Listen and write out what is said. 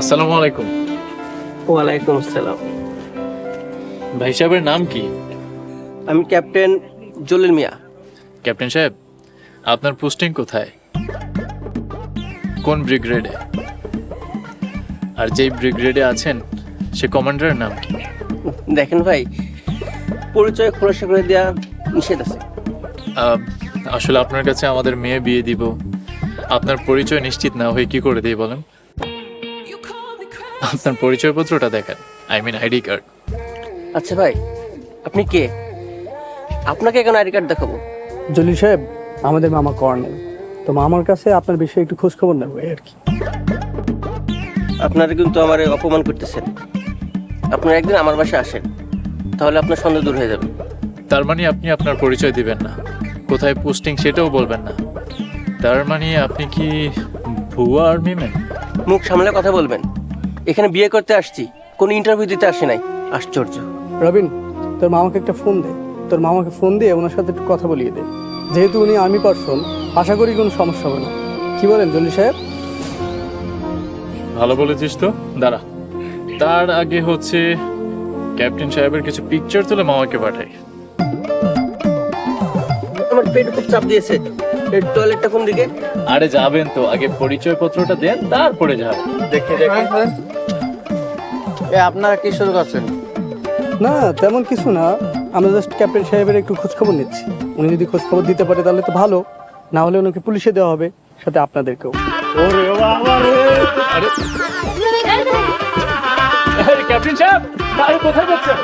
আসসালামু আলাইকুম। ওয়ালাইকুম আসসালাম। ভাই সাহেবের নাম কি? আমি ক্যাপ্টেন জলিল মিয়া। ক্যাপ্টেন সাহেব, আপনার পোস্টিং কোথায়? কোন ব্রিগেডে? আর যেই ব্রিগেডে আছেন সে কমান্ডারের নাম কি? দেখেন ভাই, পরিচয় খোলাসা করে দেওয়া নিষেধ আছে। আহ, আসলে আপনার কাছে আমাদের মেয়ে বিয়ে দিব, আপনার পরিচয় নিশ্চিত না হয়ে কি করে দিই বলেন? আপনার পরিচয়পত্রটা দেখেন, আই মিন আইডি কার্ড। আচ্ছা ভাই, আপনি কে? আপনাকে এখন আইডি কার্ড দেখাবো? জলিল সাহেব, আমাদের মামা কর্নেল, তো মামার কাছে আপনার বিষয়ে একটু খোঁজ খবর নেবো এই আর কি। আপনারা কিন্তু আমার অপমান করতেছেন। আপনারা একদিন আমার বাসায় আসেন, তাহলে আপনার সন্দেহ দূর হয়ে যাবে। তার মানে আপনি আপনার পরিচয় দিবেন না, কোথায় পোস্টিং সেটাও বলবেন না। তার মানে আপনি কি ভুয়া আর্মি ম্যান? মুখ সামলে কথা বলবেন। এখানে বিয়ে করতে আসছি, কোনো ইন্টারভিউ দিতে আসি নাই। আশ্চর্য। রবিন, তোর মামাকে একটা ফোন দে, তোর মামাকে ফোন দিয়ে ওনার সাথে একটু কথা বলিয়ে দে। যেহেতু উনি আর্মি পারসন, আশা করি কোনো সমস্যা হবে না। কি বলেন জলিল সাহেব? ভালো বলেছিস তো, দাঁড়া। তার আগে হচ্ছে ক্যাপ্টেন সাহেবের কিছু পিকচার তুলে মামাকে পাঠাই। আমার পেট খুব চাপ দিয়েছে। এই টয়লেটটা কোন দিকে? আরে যাবেন তো, আগে পরিচয়পত্রটা দেন, তারপরে যাবেন। দেখে আপনারা কি শুরু করছেন? না, তেমন কিছু না, আমরা জাস্ট ক্যাপ্টেন সাহেবের একটু খোঁজ খবর নিচ্ছি। উনি যদি খোঁজ খবর দিতে পারে তাহলে তো ভালো, না হলে ওনাকে পুলিশে দেওয়া হবে, সাথে আপনাদেরকেও। ওরে বাবা রে! আরে ক্যাপ্টেন সাহেব, আরে কোথায় যাচ্ছেন?